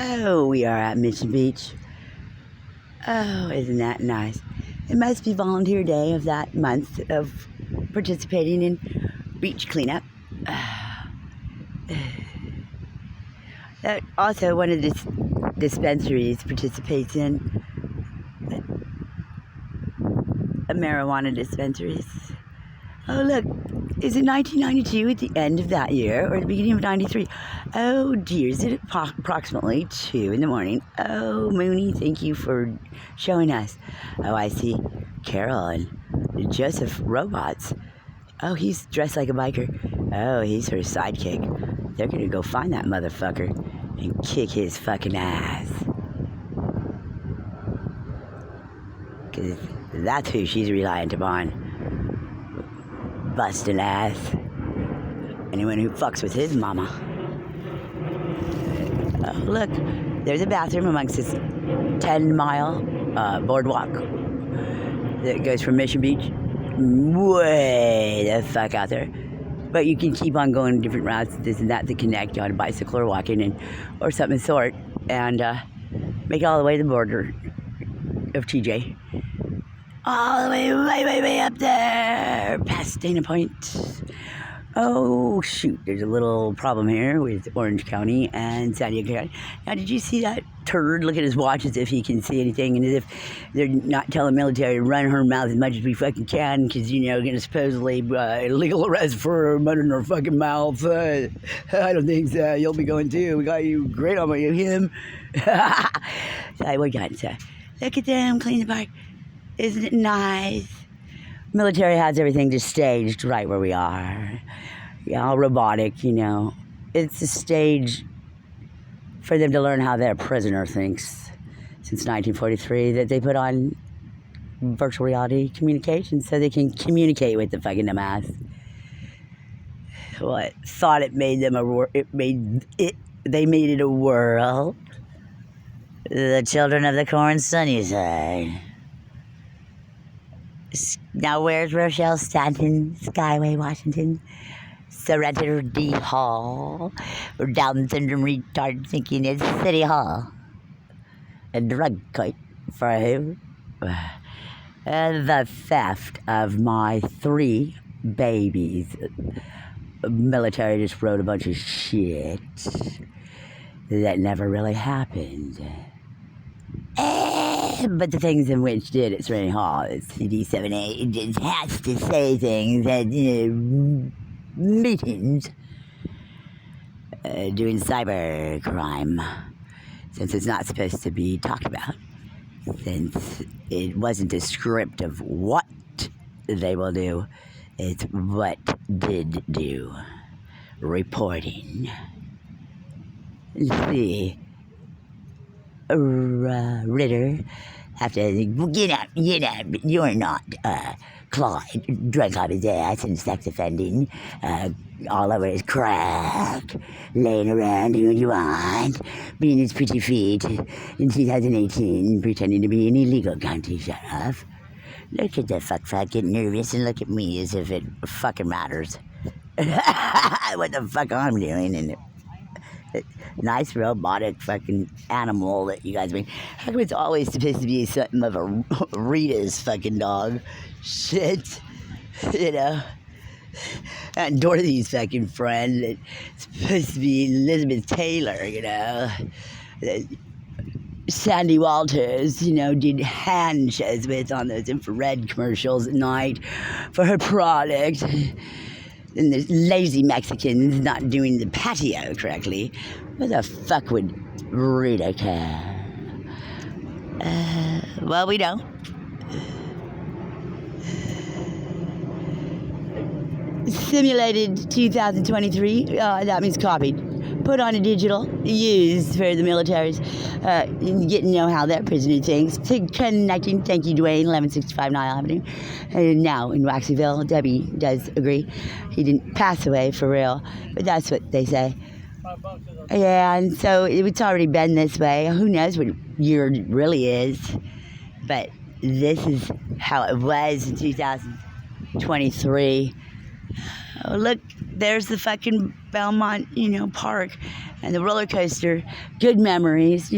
Oh, we are at Mission Beach. Oh, isn't that nice? It must be volunteer day of that month of participating in beach cleanup. Also, one of the dispensaries participates in a marijuana dispensaries. Oh, look, is it 1992 at the end of that year or the beginning of 93? Oh, dear, is it approximately 2 in the morning? Oh, Mooney, thank you for showing us. Oh, I see Carol and Joseph Robots. Oh, he's dressed like a biker. Oh, he's her sidekick. They're gonna go find that motherfucker and kick his fucking ass. 'Cause that's who she's reliant upon. Busting ass. Anyone who fucks with his mama. Oh, look, there's a bathroom amongst this 10-mile boardwalk that goes from Mission Beach way the fuck out there. But you can keep on going different routes, this and that, to connect on a bicycle or walking or something of the sort, and make it all the way to the border of TJ. All the way up there, past Dana Point. Oh, shoot, there's a little problem here with Orange County and San Diego County. Now, did you see that turd look at his watch as if he can see anything, and as if they're not telling the military to run her mouth as much as we fucking can, because, you know, gonna supposedly illegal arrest for running her fucking mouth. I don't think so. You'll be going too. We got you great on him. So, we got to look at them clean the park. Isn't it nice? Military has everything just staged right where we are. Yeah, all robotic, you know. It's a stage for them to learn how their prisoner thinks since 1943, that they put on virtual reality communication so they can communicate with the fucking dumbass. What? Thought it made them they made it a world. The children of the corn, sunny side. Now where's Rochelle Stanton, Skyway, Washington? Serenity Hall, or Down syndrome retard thinking it's City Hall. A drug court for who? The theft of my 3 babies. The military just wrote a bunch of shit that never really happened. But the things in which did at Serenity Hall, CD78, it just has to say things at meetings doing cyber crime, since it's not supposed to be talked about, since it wasn't a script of what they will do, it's what did do. Reporting. See, Ritter, after get out, you're not Clyde, drunk off his ass and sex offending, all over his crack, laying around doing you want, being his pretty feet in 2018, pretending to be an illegal county sheriff. Look at the fuck getting nervous and look at me as if it fucking matters. What the fuck I'm doing, and nice robotic fucking animal that you guys make. How come it's always supposed to be something of a Rita's fucking dog? Shit. You know? And Dorothy's fucking friend, it's supposed to be Elizabeth Taylor, you know? Sandy Walters, you know, did hand shows with on those infrared commercials at night for her product. And the lazy Mexicans not doing the patio correctly. What the fuck would Rita care? Well, we don't. Simulated 2023, that means copied. Put on a digital, used for the militaries. Get to know how their prisoner thinks. Connecting, thank you, Dwayne, 1165 Nile Avenue. Now in Waxyville, Debbie does agree. He didn't pass away for real, but that's what they say. Yeah, and so it's already been this way. Who knows what year it really is, but this is how it was in 2023. Oh, look, there's the fucking Belmont, park and the roller coaster. Good memories,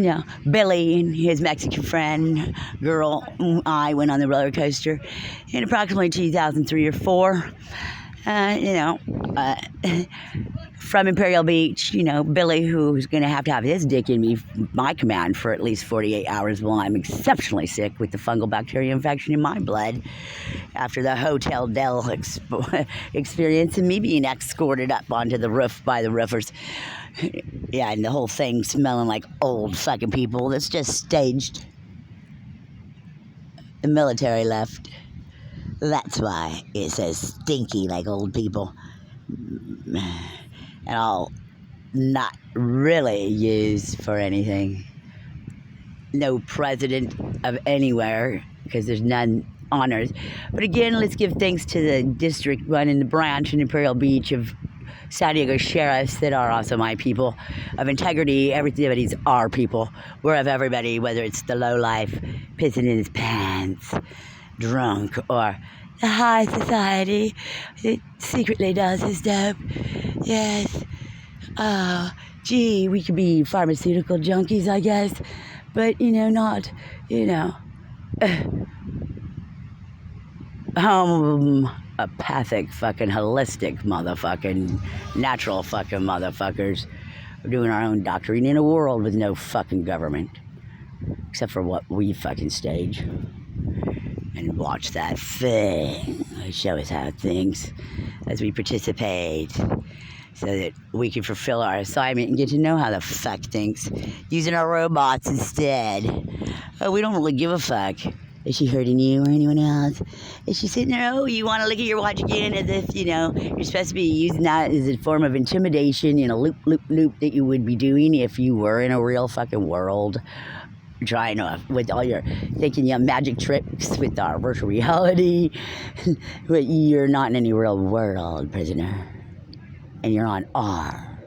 Billy and his Mexican friend, girl, I went on the roller coaster in approximately 2003 or 4. From Imperial Beach, Billy, who's going to have his dick in me, my command, for at least 48 hours while I'm exceptionally sick with the fungal bacteria infection in my blood after the Hotel Del experience and me being escorted up onto the roof by the roofers. Yeah, and the whole thing smelling like old fucking people that's just staged. The military left. That's why it says stinky like old people. And all not really used for anything. No president of anywhere, because there's none on Earth. But again, let's give thanks to the district running the branch in Imperial Beach of San Diego sheriffs that are also my people of integrity. Everybody's our people. We're of everybody, whether it's the lowlife pissing in his pants, drunk, or the high society that secretly does his dope. Yes. Oh, gee, we could be pharmaceutical junkies, I guess. But, not, homeopathic fucking holistic motherfucking natural fucking motherfuckers. We're doing our own doctoring in a world with no fucking government. Except for what we fucking stage. And watch that thing. Show us how it thinks as we participate. So that we can fulfill our assignment and get to know how the fuck thinks. Using our robots instead. Oh, we don't really give a fuck. Is she hurting you or anyone else? Is she sitting there, oh, you want to look at your watch again as if, you're supposed to be using that as a form of intimidation in a loop that you would be doing if you were in a real fucking world. Trying to, with all your thinking magic tricks with our virtual reality. But you're not in any real world, prisoner. And you're on our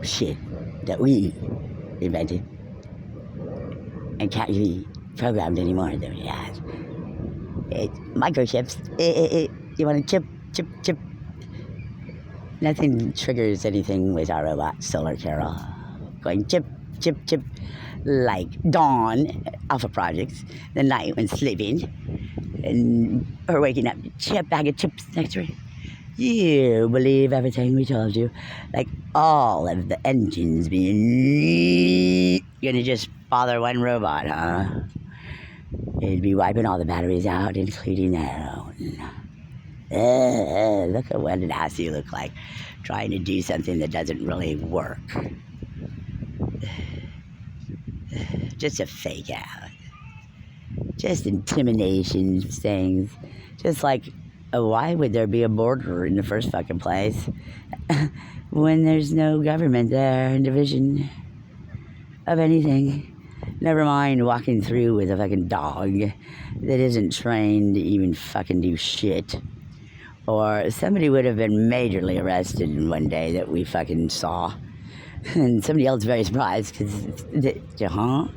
shit that we invented and can't be programmed anymore than we had. It's microchips. You want to chip. Nothing triggers anything with our robot, Solar Carol. Going chip, like Dawn, Alpha Projects, the night when sleeping. And her waking up, bag of chips next to her. You believe everything we told you. Like all of the engines being... Gonna just bother one robot, huh? It'd be wiping all the batteries out, including their own. Look at what an ass you look like. Trying to do something that doesn't really work. Just a fake out. Just intimidation things. Just like, why would there be a border in the first fucking place when there's no government there and division of anything? Never mind walking through with a fucking dog that isn't trained to even fucking do shit. Or somebody would have been majorly arrested in one day that we fucking saw. And somebody else very surprised because, their own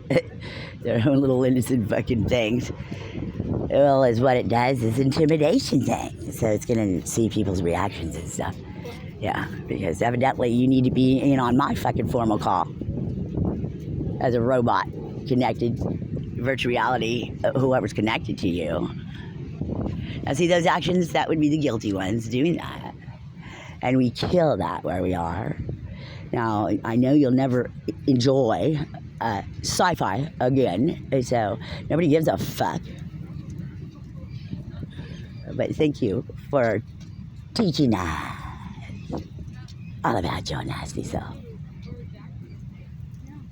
little innocent fucking things. Well, is what it does is intimidation thing. So it's going to see people's reactions and stuff. Yeah, because evidently you need to be in on my fucking formal call. As a robot connected, virtual reality, whoever's connected to you. Now see those actions, that would be the guilty ones doing that. And we kill that where we are. Now, I know you'll never enjoy sci-fi again, so nobody gives a fuck. But thank you for teaching us all about your nasty self.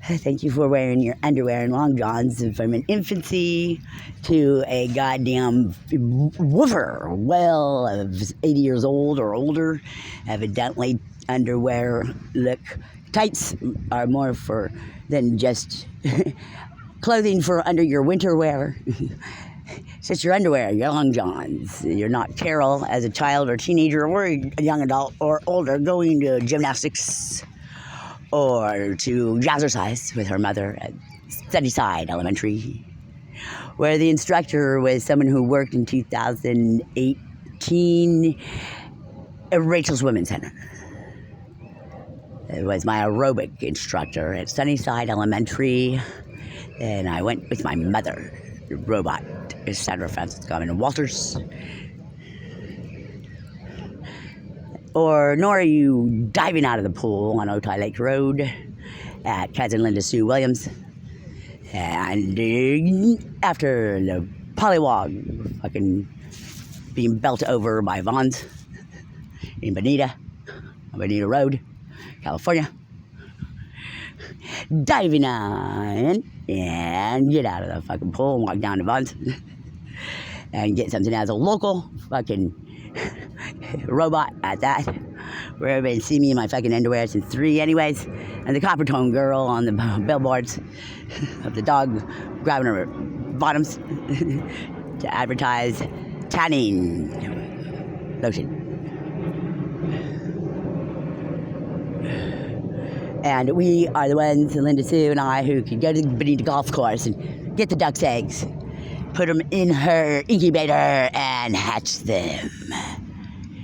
Thank you for wearing your underwear and long johns from an infancy to a goddamn woofer, well, of 80 years old or older. Evidently, underwear look. Tights are more for than just clothing for under your winter wear. It's just your underwear, your long johns. You're not Carol as a child or teenager or a young adult or older going to gymnastics or to jazzercise with her mother at Sunnyside Elementary. where the instructor was someone who worked in 2018 at Rachel's Women's Center. It was my aerobic instructor at Sunnyside Elementary, and I went with my mother, the robot, Sandra Francisco and Walters. Or nor are you diving out of the pool on Otay Lake Road at Cousin Linda Sue Williams. And after the polywog fucking being built over by Vaughn's in Bonita Road, California, diving on and get out of the fucking pool and walk down to Vaughn's and get something as a local fucking robot at that, where everybody see me in my fucking underwear since 3 anyways, and the copper tone girl on the billboards of the dog grabbing her bottoms to advertise tanning lotion. And we are the ones, Linda Sue and I, who could go to the Bonita Golf Course and get the duck's eggs, put them in her incubator, and hatch them.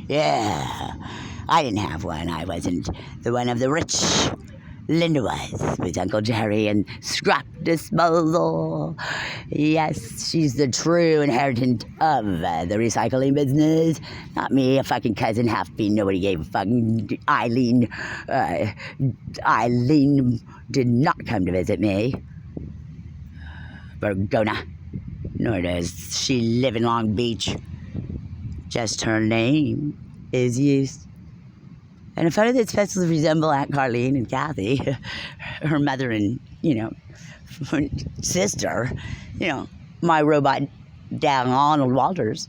Yeah, I didn't have one. I wasn't the one of the rich. Linda was, with Uncle Jerry and scrap disposal. Yes, she's the true inheritant of the recycling business. Not me, a fucking cousin half-bean. Nobody gave a fucking Eileen. Eileen did not come to visit me. Bergona. Nor does she live in Long Beach. Just her name is used. And a photo that's supposed to resemble Aunt Carlene and Kathy, her mother and, sister, my robot down Arnold Walters'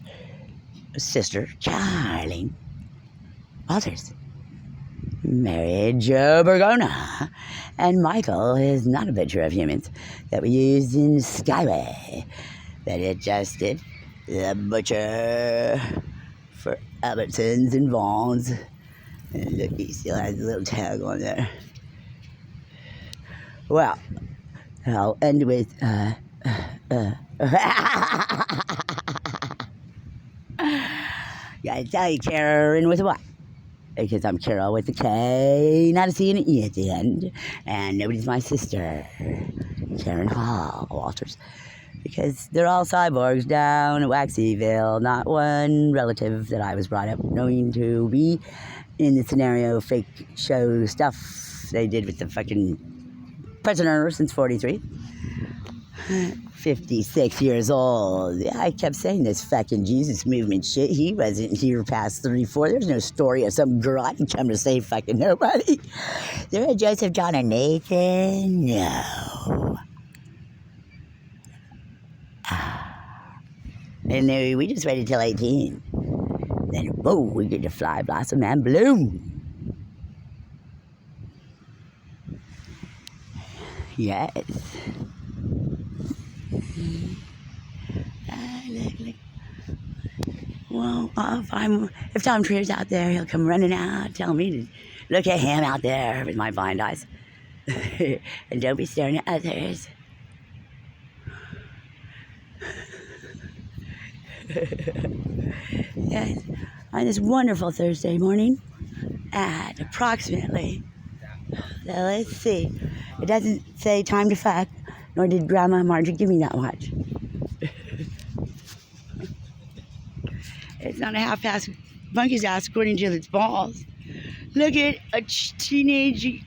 sister, Charlene Walters, married Joe Bergona. And Michael is not a picture of humans that we used in Skyway, but it just did the butcher for Albertsons and Vaughn's. And look, he still has a little tag on there. Well, I'll end with, gotta tell you, Karen with a Y. Because I'm Carol with a K, not a C and an E at the end. And nobody's my sister, Karen Hall Walters. Because they're all cyborgs down at Waxyville. Not one relative that I was brought up knowing to be in the scenario fake show stuff they did with the fucking prisoner since 43. 56 years old. Yeah, I kept saying this fucking Jesus movement shit. He wasn't here past 34. There's no story of some girl. I didn't come to save fucking nobody. There was Joseph, John, and Nathan. No. And we just waited till 18. Then, whoa, we get to fly, blossom, and bloom. Yes. Look. Well, if Tom Trier's out there, he'll come running out, tell me to look at him out there with my blind eyes. And don't be staring at others. Yes, on this wonderful Thursday morning at approximately, so let's see, it doesn't say time to fuck, nor did Grandma Margie give me that watch. It's not a half-past monkey's ass according to its balls. Look at a teenage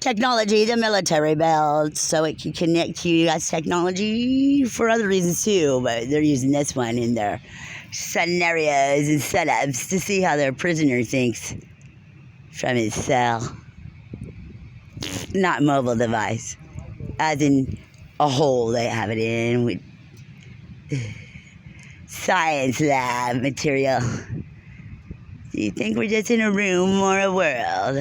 technology, the military belt, so it can connect to U.S. technology for other reasons too, but they're using this one in their scenarios and setups to see how their prisoner thinks from his cell. Not mobile device, as in a hole they have it in with science lab material. Do you think we're just in a room or a world?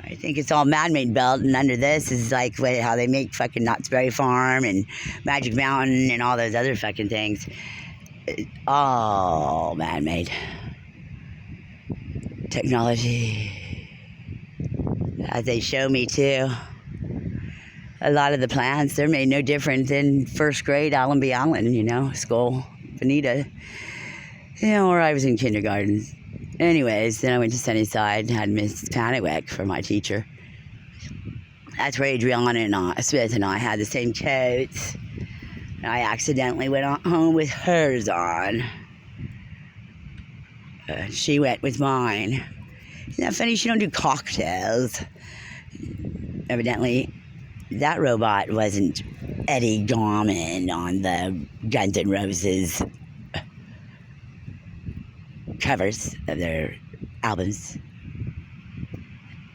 I think it's all man-made belt, and under this is like how they make fucking Knott's Berry Farm and Magic Mountain and all those other fucking things. All man-made technology, as they show me too. a lot of the plants, they're made no different than first grade Allenby Allen, school, Bonita, where I was in kindergarten. Anyways, then I went to Sunnyside and had Miss Paniwick for my teacher. That's where Adriana Smith and I had the same coats. I accidentally went home with hers on. She went with mine. Isn't that funny? She don't do cocktails. Evidently, that robot wasn't Eddie Gorman on the Guns N' Roses covers of their albums.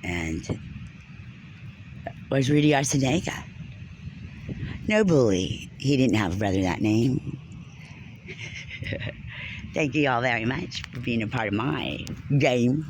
And where's Rudy Arsenaga? No bully. He didn't have a brother that name. Thank you all very much for being a part of my game.